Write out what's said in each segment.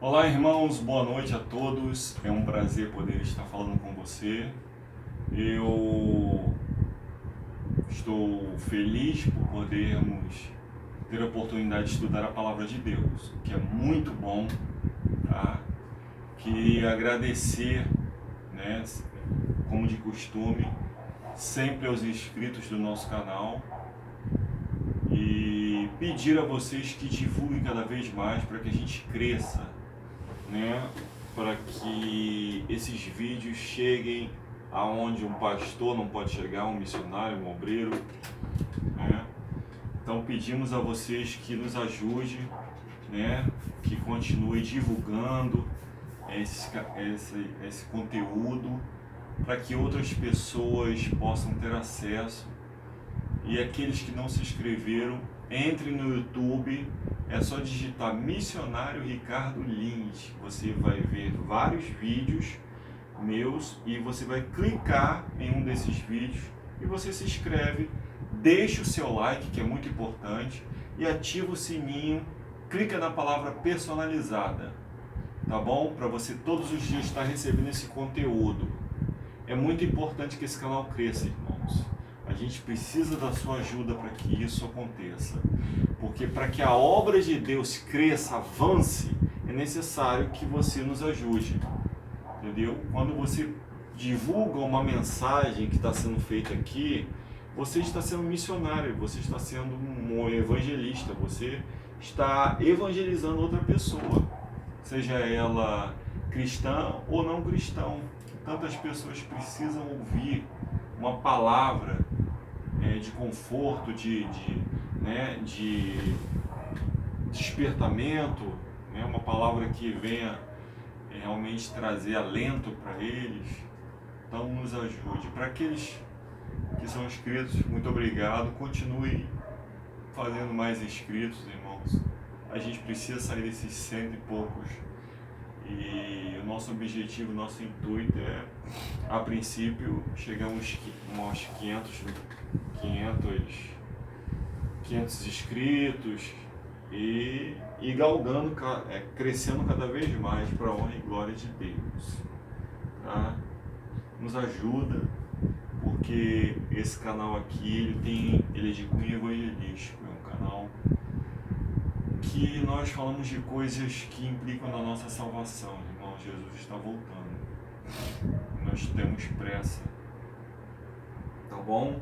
Olá, irmãos, boa noite a todos. É um prazer poder estar falando com você. Eu estou feliz por podermos ter a oportunidade de estudar a palavra de Deus, o que é muito bom, tá? Queria agradecer, né, como de costume, sempre aos inscritos do nosso canal e pedir a vocês que divulguem cada vez mais para que a gente cresça, né, para que esses vídeos cheguem aonde um pastor não pode chegar, um missionário, um obreiro, né? Então pedimos a vocês que nos ajudem, né, que continue divulgando esse conteúdo para que outras pessoas possam ter acesso. E aqueles que não se inscreveram, entrem no YouTube, é só digitar Missionário Ricardo Lins. Você vai ver vários vídeos meus e você vai clicar em um desses vídeos e você se inscreve, deixa o seu like, que é muito importante, e ativa o sininho, clica na palavra personalizada, tá bom? Para você todos os dias estar recebendo esse conteúdo. É muito importante que esse canal cresça, irmãos. A gente precisa da sua ajuda para que isso aconteça. Porque para que a obra de Deus cresça, avance, é necessário que você nos ajude. Entendeu? Quando você divulga uma mensagem que está sendo feita aqui, você está sendo missionário, você está sendo um evangelista, você está evangelizando outra pessoa, seja ela cristã ou não cristã. Tantas pessoas precisam ouvir uma palavra de conforto, de despertamento, né? Uma palavra que venha realmente trazer alento para eles. Então nos ajude. Para aqueles que são inscritos, muito obrigado. Continue fazendo mais inscritos, irmãos. A gente precisa sair desses 100 e poucos. E o nosso objetivo, o nosso intuito é, a princípio, chegar a uns 500 inscritos e galgando, crescendo cada vez mais para a honra e glória de Deus. Tá? Nos ajuda, porque esse canal aqui ele é de cunho evangelístico, é um canal que nós falamos de coisas que implicam na nossa salvação, irmão. Jesus está voltando. Nós temos pressa. Tá bom?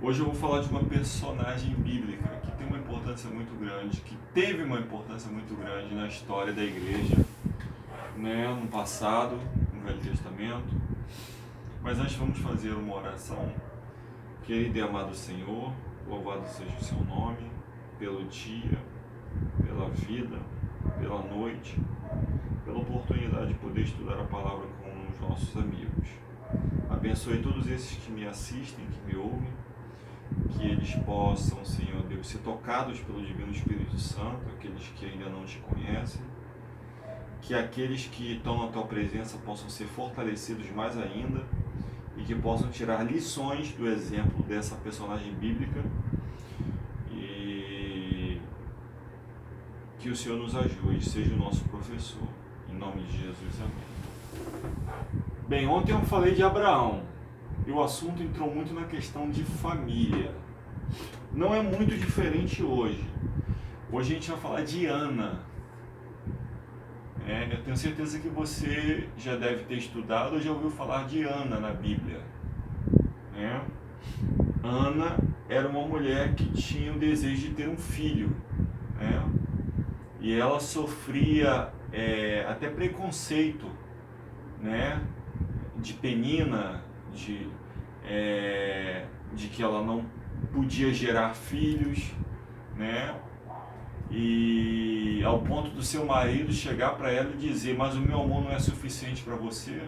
Hoje eu vou falar de uma personagem bíblica que tem uma importância muito grande, que teve uma importância muito grande na história da igreja, né, no passado, no Velho Testamento. Mas antes vamos fazer uma oração. Querido e amado Senhor, louvado seja o seu nome, pelo dia, pela vida, pela noite, pela oportunidade de poder estudar a palavra com os nossos amigos. Abençoe todos esses que me assistem, que me ouvem, que eles possam, Senhor Deus, ser tocados pelo Divino Espírito Santo, aqueles que ainda não te conhecem, que aqueles que estão na tua presença possam ser fortalecidos mais ainda e que possam tirar lições do exemplo dessa personagem bíblica e que o Senhor nos ajude, seja o nosso professor. Em nome de Jesus, amém. Bem, ontem eu falei de Abraão e o assunto entrou muito na questão de família. Não é muito diferente hoje. Hoje a gente vai falar de Ana. Eu tenho certeza que você já deve ter estudado ou já ouviu falar de Ana na Bíblia. Ana era uma mulher que tinha o desejo de ter um filho, e ela sofria até preconceito, de Penina, de que ela não podia gerar filhos, e ao ponto do seu marido chegar para ela e dizer: mas o meu amor não é suficiente para você.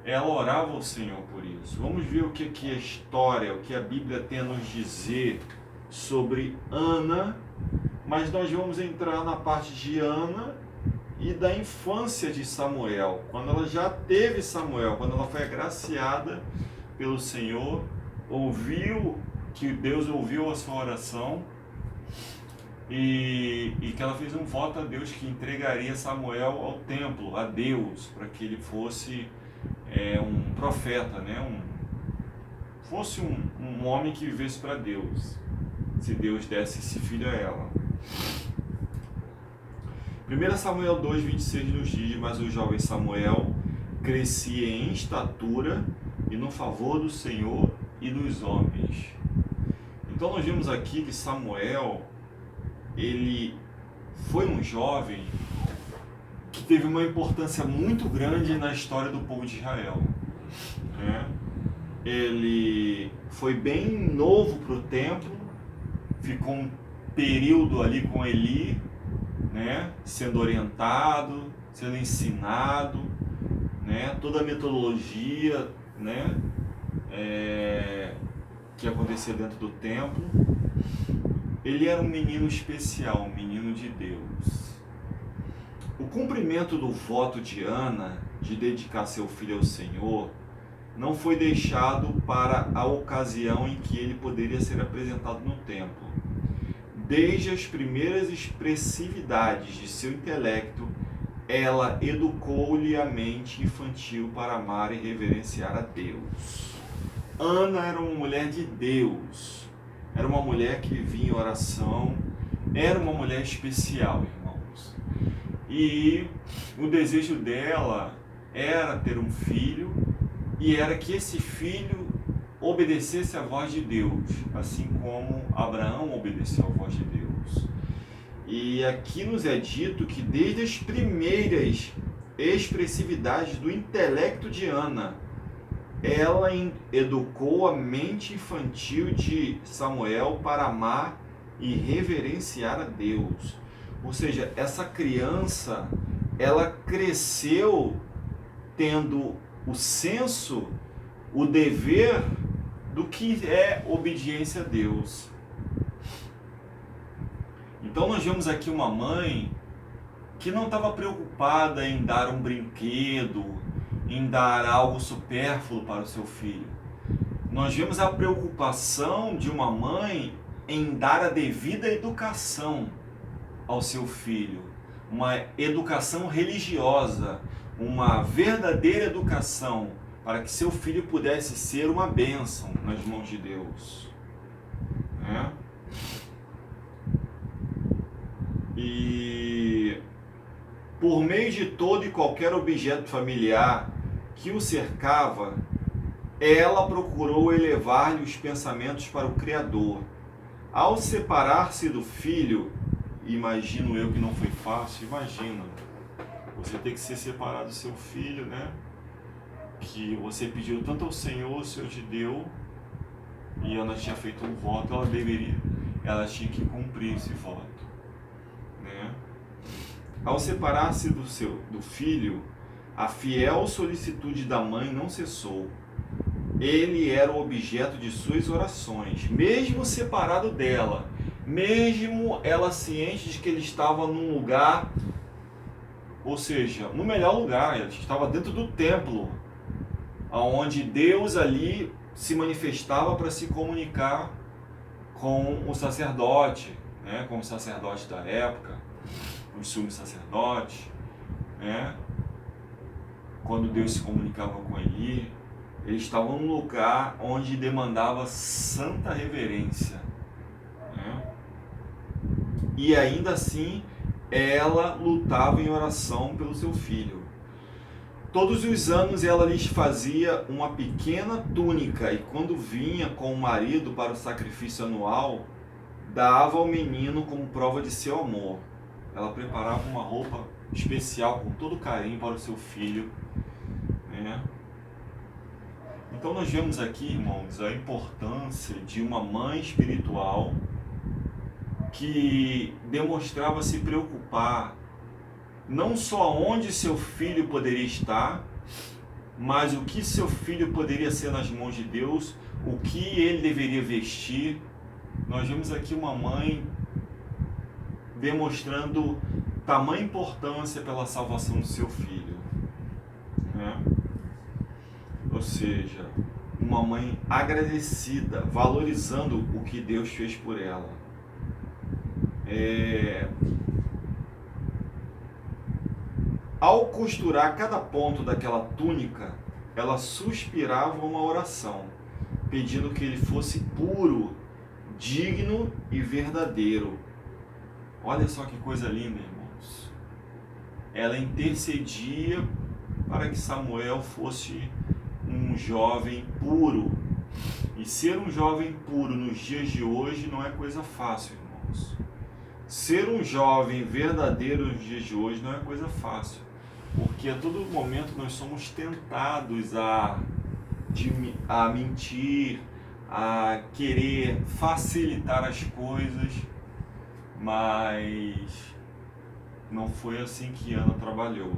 Ela orava ao Senhor por isso. Vamos ver o que a história, o que a Bíblia tem a nos dizer sobre Ana, mas nós vamos entrar na parte de Ana e da infância de Samuel, quando ela já teve Samuel, quando ela foi agraciada pelo Senhor, ouviu que Deus ouviu a sua oração e que ela fez um voto a Deus que entregaria Samuel ao templo, a Deus, para que ele fosse um profeta, né? Fosse um homem que vivesse para Deus, se Deus desse esse filho a ela. 1 Samuel 2,26 nos diz: mas o jovem Samuel crescia em estatura e no favor do Senhor e dos homens. Então nós vemos aqui que Samuel, ele foi um jovem que teve uma importância muito grande na história do povo de Israel, né? Ele foi bem novo para o templo, ficou um período ali com Eli, né? Sendo orientado, sendo ensinado, né? Toda a metodologia, né? Que acontecia dentro do templo. Ele era um menino especial, um menino de Deus. O cumprimento do voto de Ana de dedicar seu filho ao Senhor não foi deixado para a ocasião em que ele poderia ser apresentado no templo. Desde as primeiras expressividades de seu intelecto, ela educou-lhe a mente infantil para amar e reverenciar a Deus. Ana era uma mulher de Deus, era uma mulher que vivia em oração, era uma mulher especial, irmãos. E o desejo dela era ter um filho, e era que esse filho obedecesse à voz de Deus, assim como Abraão obedeceu à voz de Deus. E aqui nos é dito que desde as primeiras expressividades do intelecto de Ana, ela educou a mente infantil de Samuel para amar e reverenciar a Deus. Ou seja, essa criança, ela cresceu tendo o senso, o dever do que é obediência a Deus. Então nós vemos aqui uma mãe que não estava preocupada em dar um brinquedo, em dar algo supérfluo para o seu filho. Nós vemos a preocupação de uma mãe em dar a devida educação ao seu filho, uma educação religiosa, uma verdadeira educação, para que seu filho pudesse ser uma bênção nas mãos de Deus, né? E por meio de todo e qualquer objeto familiar que o cercava, ela procurou elevar-lhe os pensamentos para o Criador. Ao separar-se do filho, imagino eu que não foi fácil, imagina, você ter que ser separado do seu filho, né? Que você pediu tanto ao Senhor, o Senhor te deu, e Ana tinha feito um voto, ela tinha que cumprir esse voto, né? Ao separar-se do filho, a fiel solicitude da mãe não cessou. Ele era o objeto de suas orações, mesmo separado dela, mesmo ela ciente de que ele estava num lugar, ou seja, no melhor lugar, ele estava dentro do templo, onde Deus ali se manifestava para se comunicar com o sacerdote, né, com o sacerdote da época, os sumos sacerdotes, né? Quando Deus se comunicava com Eli, eles estavam num lugar onde demandava santa reverência, né? E ainda assim, ela lutava em oração pelo seu filho. Todos os anos ela lhes fazia uma pequena túnica e quando vinha com o marido para o sacrifício anual, dava ao menino como prova de seu amor. Ela preparava uma roupa especial com todo carinho para o seu filho, né? Então nós vemos aqui, irmãos, a importância de uma mãe espiritual que demonstrava se preocupar não só onde seu filho poderia estar, mas o que seu filho poderia ser nas mãos de Deus, o que ele deveria vestir. Nós vemos aqui uma mãe demonstrando tamanha importância pela salvação do seu filho, né? Ou seja, uma mãe agradecida, valorizando o que Deus fez por ela. Ao costurar cada ponto daquela túnica, ela suspirava uma oração, pedindo que ele fosse puro, digno e verdadeiro. Olha só que coisa linda, irmãos. Ela intercedia para que Samuel fosse um jovem puro. E ser um jovem puro nos dias de hoje não é coisa fácil, irmãos. Ser um jovem verdadeiro nos dias de hoje não é coisa fácil. Porque a todo momento nós somos tentados a mentir, a querer facilitar as coisas, mas não foi assim que Ana trabalhou.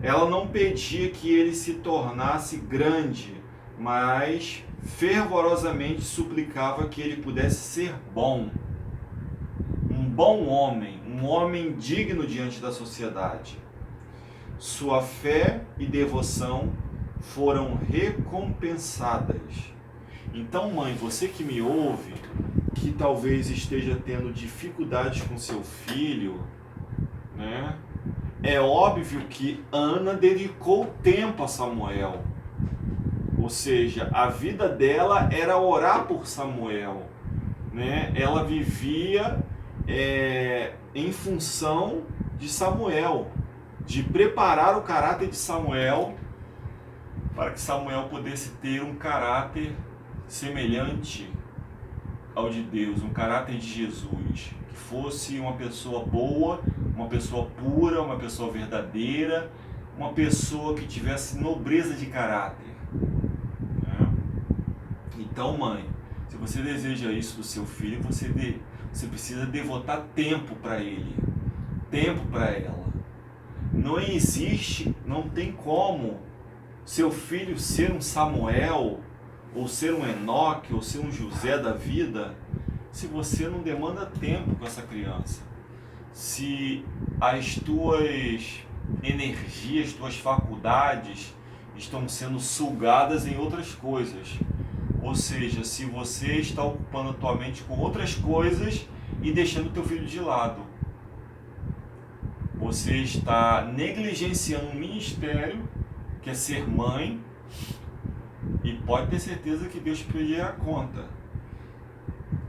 Ela não pedia que ele se tornasse grande, mas fervorosamente suplicava que ele pudesse ser bom, um bom homem, um homem digno diante da sociedade. Sua fé e devoção foram recompensadas. Então, mãe, você que me ouve, que talvez esteja tendo dificuldades com seu filho, né? É óbvio que Ana dedicou tempo a Samuel. Ou seja, a vida dela era orar por Samuel, né? Ela vivia em função de Samuel, de preparar o caráter de Samuel para que Samuel pudesse ter um caráter semelhante ao de Deus, um caráter de Jesus, que fosse uma pessoa boa, uma pessoa pura, uma pessoa verdadeira, uma pessoa que tivesse nobreza de caráter. Então, mãe, se você deseja isso do seu filho, você precisa devotar tempo para ele, tempo para ela. Não existe, não tem como seu filho ser um Samuel, ou ser um Enoque, ou ser um José da vida, se você não demanda tempo com essa criança. Se as tuas energias, tuas faculdades estão sendo sugadas em outras coisas. Ou seja, se você está ocupando a tua mente com outras coisas e deixando o teu filho de lado. Você está negligenciando um ministério, que é ser mãe, e pode ter certeza que Deus pedirá conta.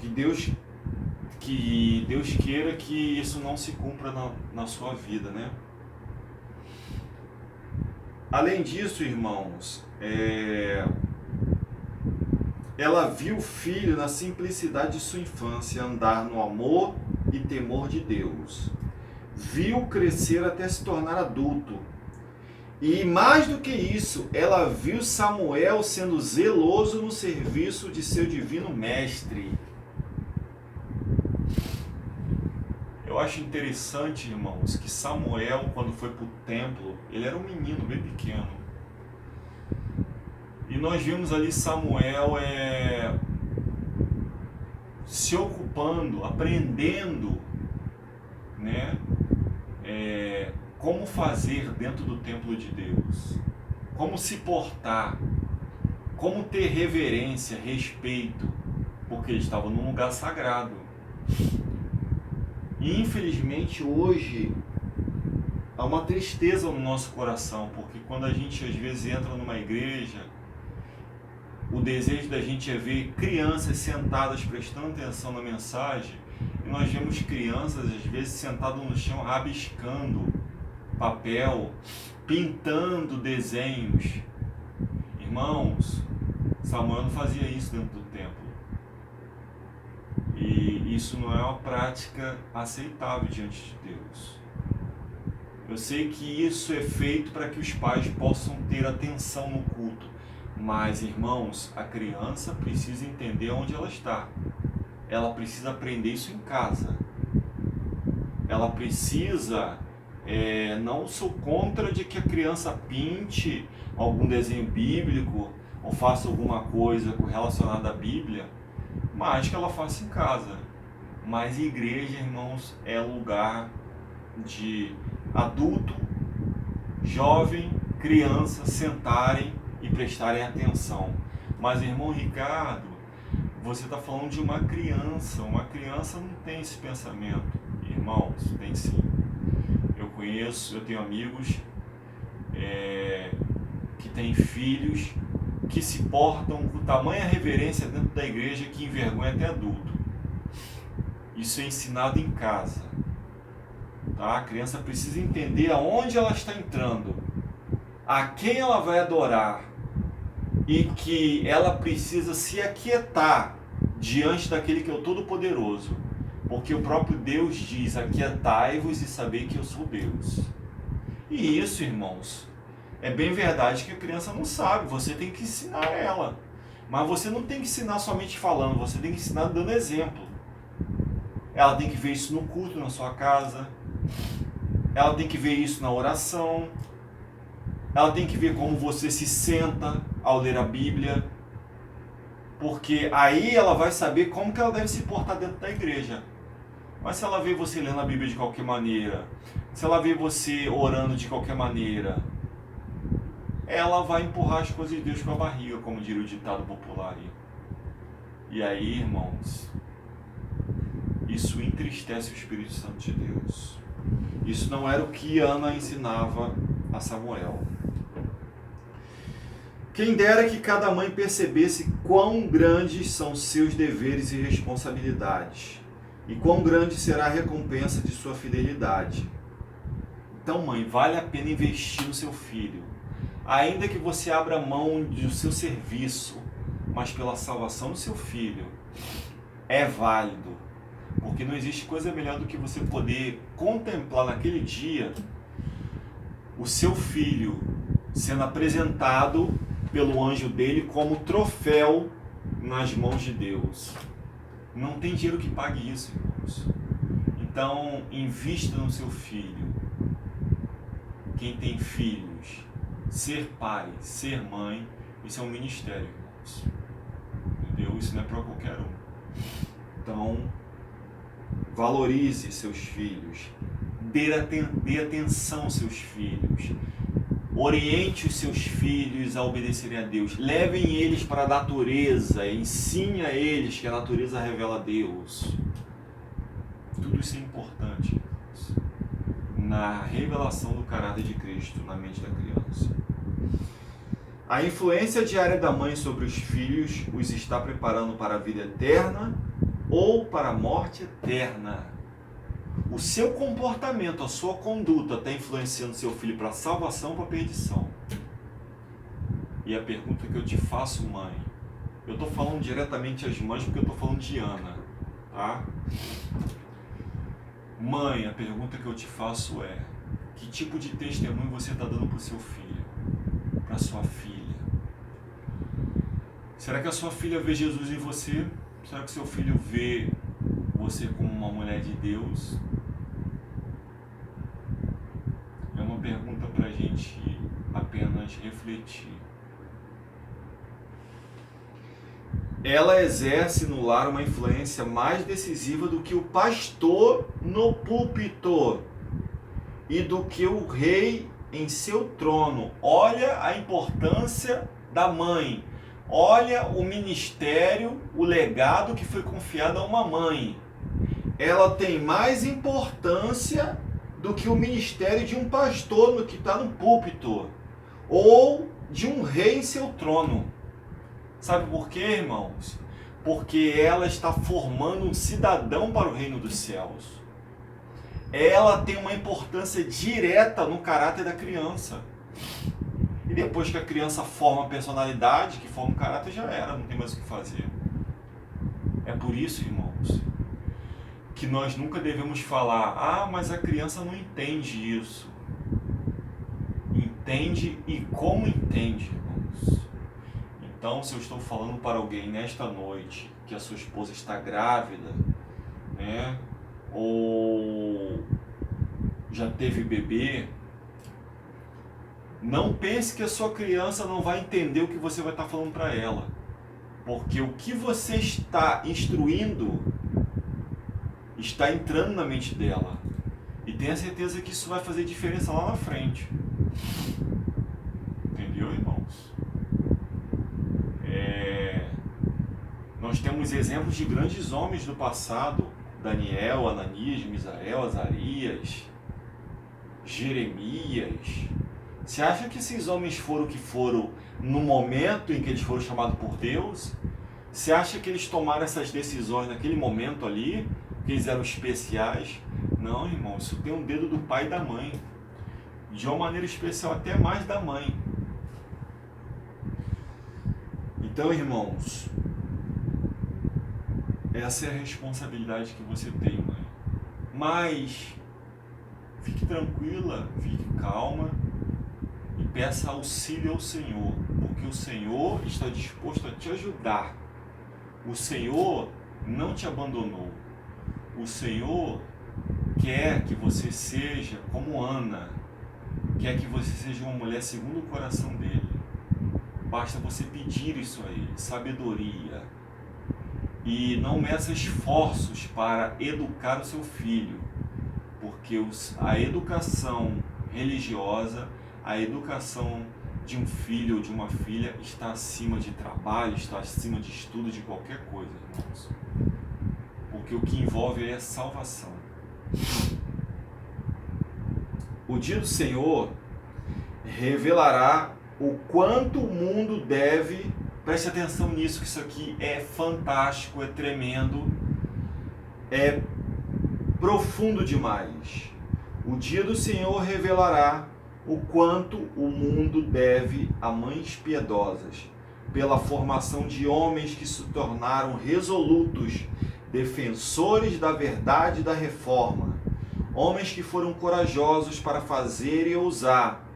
Que Deus queira que isso não se cumpra na sua vida, né? Além disso, irmãos, ela viu o filho na simplicidade de sua infância andar no amor e temor de Deus. Viu crescer até se tornar adulto. E mais do que isso, ela viu Samuel sendo zeloso no serviço de seu divino mestre. Eu acho interessante, irmãos, que Samuel, quando foi para o templo, ele era um menino bem pequeno. E nós vimos ali Samuel se ocupando, aprendendo, né? Como fazer dentro do templo de Deus, como se portar, como ter reverência, respeito, porque ele estava num lugar sagrado. E infelizmente hoje há uma tristeza no nosso coração, porque quando a gente às vezes entra numa igreja, o desejo da gente é ver crianças sentadas prestando atenção na mensagem, e nós vemos crianças às vezes sentadas no chão rabiscando papel, pintando desenhos. Irmãos, Samuel não fazia isso dentro do templo. E isso não é uma prática aceitável diante de Deus. Eu sei que isso é feito para que os pais possam ter atenção no culto. Mas, irmãos, a criança precisa entender onde ela está. Ela precisa aprender isso em casa. Ela precisa... não sou contra de que a criança pinte algum desenho bíblico ou faça alguma coisa relacionada à Bíblia, mas que ela faça em casa. Mas igreja, irmãos, é lugar de adulto, jovem, criança sentarem e prestarem atenção. Mas, irmão Ricardo, você está falando de uma criança. Uma criança não tem esse pensamento. Irmãos, tem sim. Eu tenho amigos que têm filhos que se portam com tamanha reverência dentro da igreja que envergonha até adulto. Isso é ensinado em casa. Tá? A criança precisa entender aonde ela está entrando, a quem ela vai adorar, e que ela precisa se aquietar diante daquele que é o Todo-Poderoso, porque o próprio Deus diz: aquietai-vos e sabei que eu sou Deus. E isso, irmãos, é bem verdade que a criança não sabe, você tem que ensinar ela. Mas você não tem que ensinar somente falando, você tem que ensinar dando exemplo. Ela tem que ver isso no culto na sua casa, ela tem que ver isso na oração, ela tem que ver como você se senta ao ler a Bíblia, porque aí ela vai saber como que ela deve se portar dentro da igreja. Mas se ela vê você lendo a Bíblia de qualquer maneira, se ela vê você orando de qualquer maneira, ela vai empurrar as coisas de Deus com a barriga, como diria o ditado popular aí. E aí, irmãos, isso entristece o Espírito Santo de Deus. Isso não era o que Ana ensinava a Samuel. Quem dera que cada mãe percebesse quão grandes são seus deveres e responsabilidades, e quão grande será a recompensa de sua fidelidade. Então, mãe, vale a pena investir no seu filho. Ainda que você abra mão do seu serviço, mas pela salvação do seu filho, é válido. Porque não existe coisa melhor do que você poder contemplar naquele dia o seu filho sendo apresentado pelo anjo dele como troféu nas mãos de Deus. Não tem dinheiro que pague isso, irmãos. Então, invista no seu filho. Quem tem filhos, ser pai, ser mãe, isso é um ministério, irmãos. Entendeu? Isso não é para qualquer um. Então, valorize seus filhos. Dê atenção aos seus filhos. Oriente os seus filhos a obedecerem a Deus. Levem eles para a natureza. Ensine a eles que a natureza revela a Deus. Tudo isso é importante, irmãos, na revelação do caráter de Cristo na mente da criança. A influência diária da mãe sobre os filhos os está preparando para a vida eterna ou para a morte eterna. O seu comportamento, a sua conduta está influenciando seu filho para a salvação ou para a perdição. E a pergunta que eu te faço, mãe, eu estou falando diretamente às mães porque eu estou falando de Ana, tá? Mãe, a pergunta que eu te faço é: que tipo de testemunho você está dando para o seu filho, para a sua filha? Será que a sua filha vê Jesus em você? Será que seu filho vê você como uma mulher de Deus? É uma pergunta para a gente apenas refletir. Ela exerce no lar uma influência mais decisiva do que o pastor no púlpito e do que o rei em seu trono. Olha a importância da mãe. Olha o ministério, o legado que foi confiado a uma mãe. Ela tem mais importância do que o ministério de um pastor no que está no púlpito ou de um rei em seu trono. Sabe por quê, irmãos? Porque ela está formando um cidadão para o reino dos céus. Ela tem uma importância direta no caráter da criança. E depois que a criança forma a personalidade, que forma o caráter, já era, não tem mais o que fazer. É por isso, irmãos, que nós nunca devemos falar: ah, mas a criança não entende isso. Entende, e como entende, irmãos? Então, se eu estou falando para alguém nesta noite que a sua esposa está grávida, né, ou já teve bebê, não pense que a sua criança não vai entender o que você vai estar falando para ela. Porque o que você está instruindo está entrando na mente dela. E tenha certeza que isso vai fazer diferença lá na frente. Entendeu, irmãos? Nós temos temos exemplos de grandes homens do passado: Daniel, Ananias, Misael, Azarias, Jeremias. Você acha que esses homens foram o que foram no momento em que eles foram chamados por Deus? Você acha que eles tomaram essas decisões naquele momento ali, que eles eram especiais? Não, irmão, isso tem um dedo do pai e da mãe. De uma maneira especial, até mais da mãe. Então, irmãos, essa é a responsabilidade que você tem, mãe. Mas fique tranquila, fique calma e peça auxílio ao Senhor, porque o Senhor está disposto a te ajudar. O Senhor não te abandonou. O Senhor quer que você seja como Ana, quer que você seja uma mulher segundo o coração dele. Basta você pedir isso a ele, sabedoria. E não meça esforços para educar o seu filho, porque a educação religiosa, a educação de um filho ou de uma filha está acima de trabalho, está acima de estudo, de qualquer coisa, irmãos. Porque o que envolve é a salvação. O dia do Senhor revelará o quanto o mundo deve... Preste atenção nisso, que isso aqui é fantástico, é tremendo, é profundo demais. O dia do Senhor revelará o quanto o mundo deve a mães piedosas, pela formação de homens que se tornaram resolutos, defensores da verdade e da reforma, homens que foram corajosos para fazer e ousar,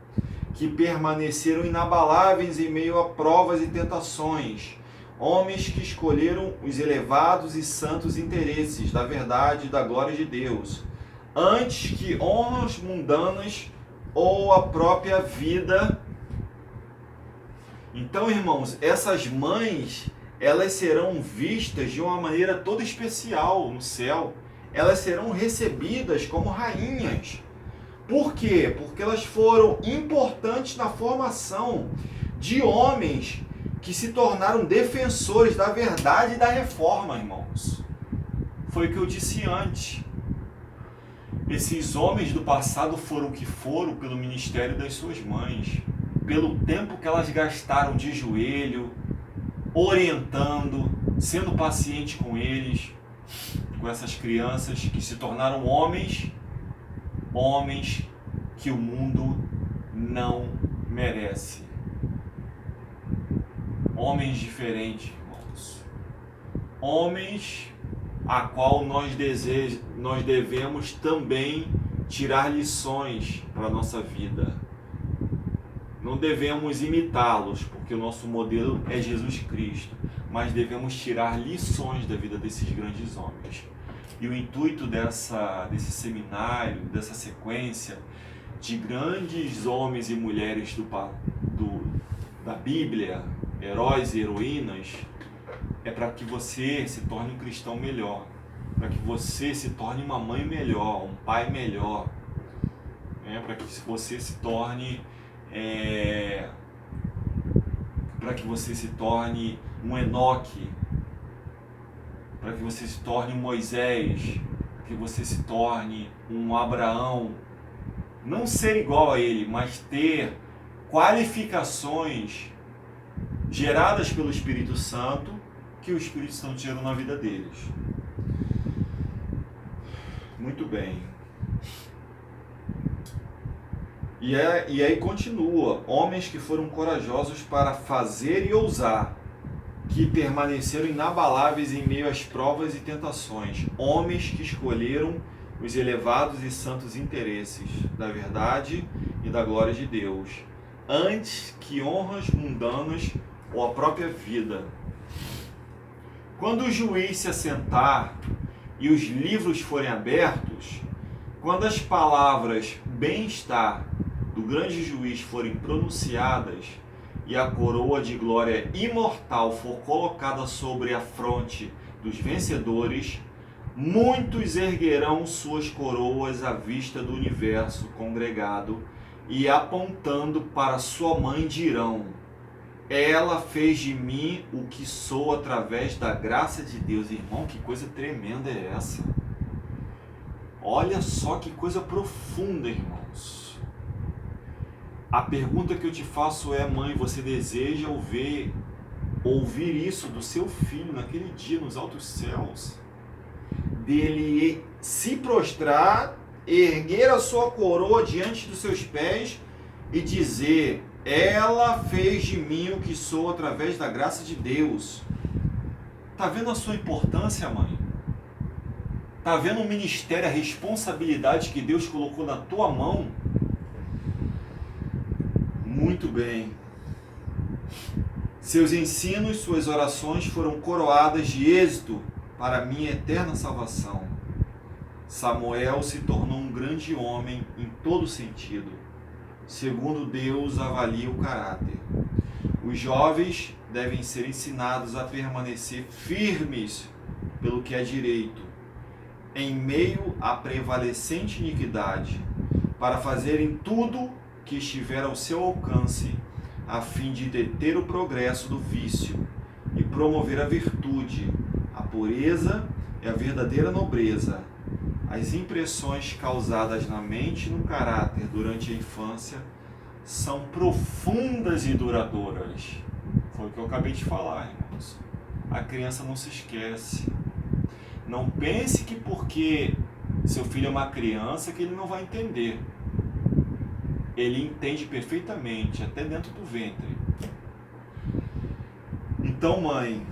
que permaneceram inabaláveis em meio a provas e tentações, homens que escolheram os elevados e santos interesses da verdade e da glória de Deus, antes que honras mundanas ou a própria vida. Então, irmãos, essas mães, elas serão vistas de uma maneira toda especial no céu. Elas serão recebidas como rainhas. Por quê? Porque elas foram importantes na formação de homens que se tornaram defensores da verdade e da reforma, irmãos. Foi o que eu disse antes. Esses homens do passado foram o que foram pelo ministério das suas mães, pelo tempo que elas gastaram de joelho, orientando, sendo paciente com eles, com essas crianças que se tornaram homens que o mundo não merece. Homens diferentes, irmãos. Homens a qual nós devemos também tirar lições para a nossa vida. Não devemos imitá-los, porque o nosso modelo é Jesus Cristo, mas devemos tirar lições da vida desses grandes homens. E o intuito desse seminário, dessa sequência de grandes homens e mulheres da Bíblia, heróis e heroínas, é para que você se torne um cristão melhor, para que você se torne uma mãe melhor, um pai melhor, para que você se torne um Enoque, para que você se torne um Moisés, para que você se torne um Abraão. Não ser igual a ele, mas ter qualificações geradas pelo Espírito Santo, que o Espírito Santo gerou na vida deles. Muito bem. E aí continua: homens que foram corajosos para fazer e ousar, que permaneceram inabaláveis em meio às provas e tentações, homens que escolheram os elevados e santos interesses da verdade e da glória de Deus, antes que honras mundanas ou a própria vida. Quando o juiz se assentar e os livros forem abertos, quando as palavras bem-estar do grande juiz forem pronunciadas e a coroa de glória imortal for colocada sobre a fronte dos vencedores, muitos erguerão suas coroas à vista do universo congregado e, apontando para sua mãe, dirão: ela fez de mim o que sou através da graça de Deus. Irmão, que coisa tremenda é essa? Olha só que coisa profunda, irmãos. A pergunta que eu te faço é, mãe, você deseja ouvir isso do seu filho naquele dia nos altos céus? Dele se prostrar, erguer a sua coroa diante dos seus pés e dizer: ela fez de mim o que sou através da graça de Deus. Tá vendo a sua importância, mãe? Tá vendo o ministério, a responsabilidade que Deus colocou na tua mão? Muito bem. Seus ensinos, suas orações foram coroadas de êxito para a minha eterna salvação. Samuel se tornou um grande homem em todo sentido, segundo Deus avalia o caráter. Os jovens devem ser ensinados a permanecer firmes pelo que é direito, em meio à prevalecente iniquidade, para fazerem tudo que estiver ao seu alcance, a fim de deter o progresso do vício e promover a virtude, a pureza e a verdadeira nobreza. As impressões causadas na mente e no caráter durante a infância são profundas e duradouras. Foi o que eu acabei de falar, irmãos. A criança não se esquece. Não pense que porque seu filho é uma criança que ele não vai entender. Ele entende perfeitamente, até dentro do ventre. Então, mãe,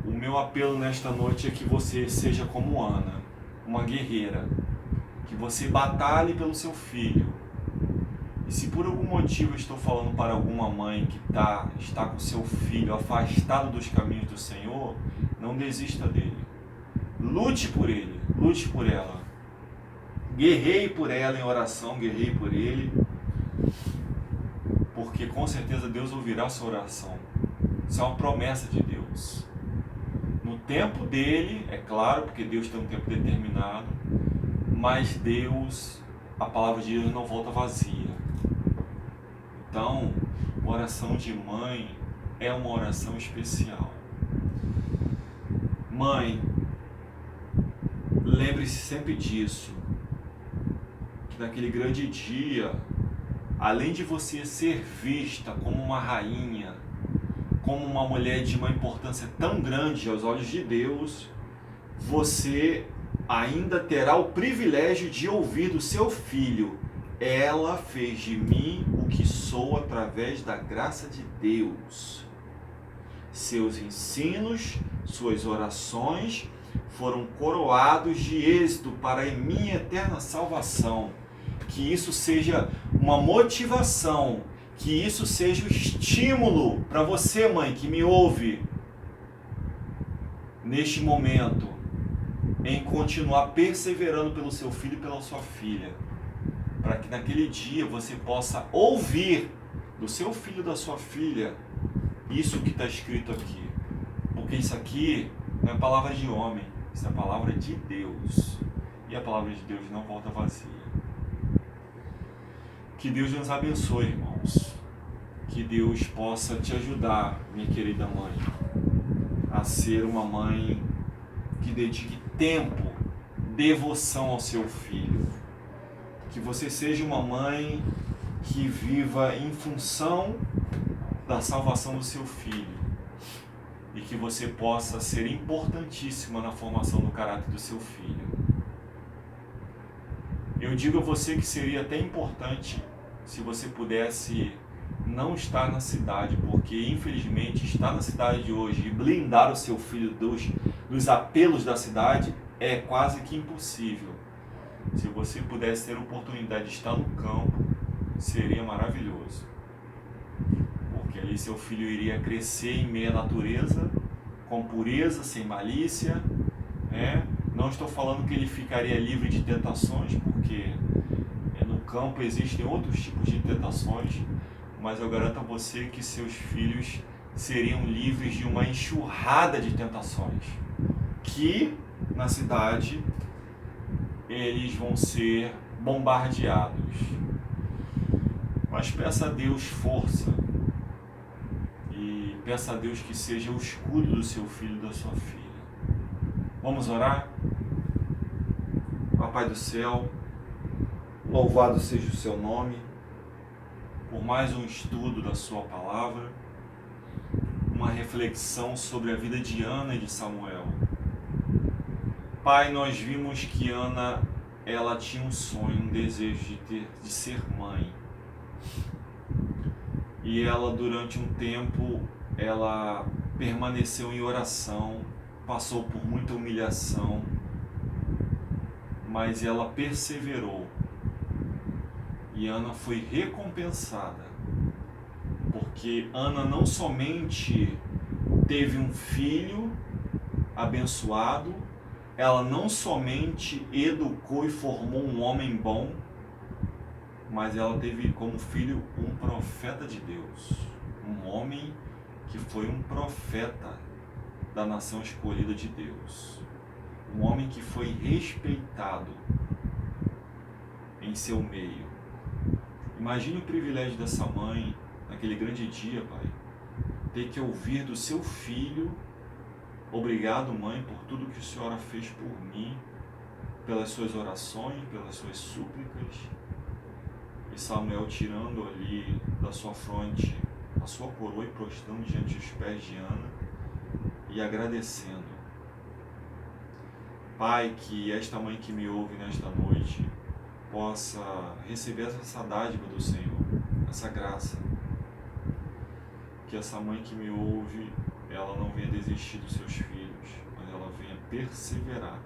o meu apelo nesta noite é que você seja como Ana, uma guerreira, que você batalhe pelo seu filho. E se por algum motivo eu estou falando para alguma mãe que está com seu filho afastado dos caminhos do Senhor, não desista dele. Lute por ele, lute por ela. Guerreie por ela em oração, guerreie por ele, porque com certeza Deus ouvirá a sua oração. Isso é uma promessa de Deus. No tempo dele, é claro, porque Deus tem um tempo determinado, mas Deus, a palavra de Deus não volta vazia. Então, a oração de mãe é uma oração especial. Mãe, lembre-se sempre disso, que naquele grande dia, além de você ser vista como uma rainha, como uma mulher de uma importância tão grande aos olhos de Deus, você ainda terá o privilégio de ouvir do seu filho: ela fez de mim o que sou através da graça de Deus. Seus ensinos, suas orações foram coroados de êxito para a minha eterna salvação. Que isso seja uma motivação, que isso seja um estímulo para você, mãe, que me ouve neste momento, em continuar perseverando pelo seu filho e pela sua filha, para que naquele dia você possa ouvir do seu filho e da sua filha isso que está escrito aqui. Porque isso aqui não é palavra de homem, isso é palavra de Deus. E a palavra de Deus não volta vazia. Que Deus nos abençoe, irmãos. Que Deus possa te ajudar, minha querida mãe, a ser uma mãe que dedique tempo, devoção ao seu filho. Que você seja uma mãe que viva em função da salvação do seu filho. E que você possa ser importantíssima na formação do caráter do seu filho. Eu digo a você que seria até importante se você pudesse não estar na cidade, porque infelizmente estar na cidade de hoje e blindar o seu filho dos apelos da cidade é quase que impossível. Se você pudesse ter a oportunidade de estar no campo, seria maravilhoso. Porque ali seu filho iria crescer em meio à natureza, com pureza, sem malícia, né? Não estou falando que ele ficaria livre de tentações, porque no campo existem outros tipos de tentações, mas eu garanto a você que seus filhos seriam livres de uma enxurrada de tentações, que na cidade eles vão ser bombardeados. Mas peça a Deus força, peça a Deus que seja o escudo do seu filho e da sua filha. Vamos orar? Papai do céu, louvado seja o seu nome, por mais um estudo da sua palavra, uma reflexão sobre a vida de Ana e de Samuel. Pai, nós vimos que Ana, ela tinha um sonho, um desejo de ser mãe. E ela, durante um tempo, ela permaneceu em oração, passou por muita humilhação, mas ela perseverou. E Ana foi recompensada, porque Ana não somente teve um filho abençoado, ela não somente educou e formou um homem bom, mas ela teve como filho um profeta de Deus, um homem que foi um profeta da nação escolhida de Deus, um homem que foi respeitado em seu meio. Imagine o privilégio dessa mãe, naquele grande dia, Pai, ter que ouvir do seu filho: obrigado, mãe, por tudo que a senhora fez por mim, pelas suas orações, pelas suas súplicas. E Samuel tirando ali da sua fronte a sua coroa e prostrando diante dos pés de Ana e agradecendo. Pai, que esta mãe que me ouve nesta noite possa receber essa dádiva do Senhor, essa graça. Que essa mãe que me ouve, ela não venha desistir dos seus filhos, mas ela venha perseverar.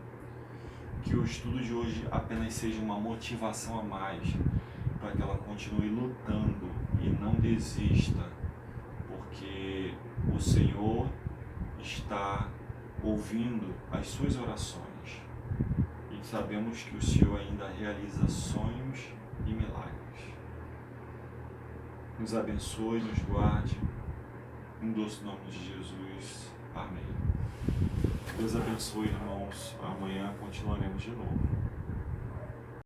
Que o estudo de hoje apenas seja uma motivação a mais, para que ela continue lutando e não desista, porque o Senhor está ouvindo as suas orações e sabemos que o Senhor ainda realiza sonhos e milagres. Nos abençoe, nos guarde, em doce nome de Jesus. Amém. Deus abençoe, irmãos. Amanhã continuaremos de novo.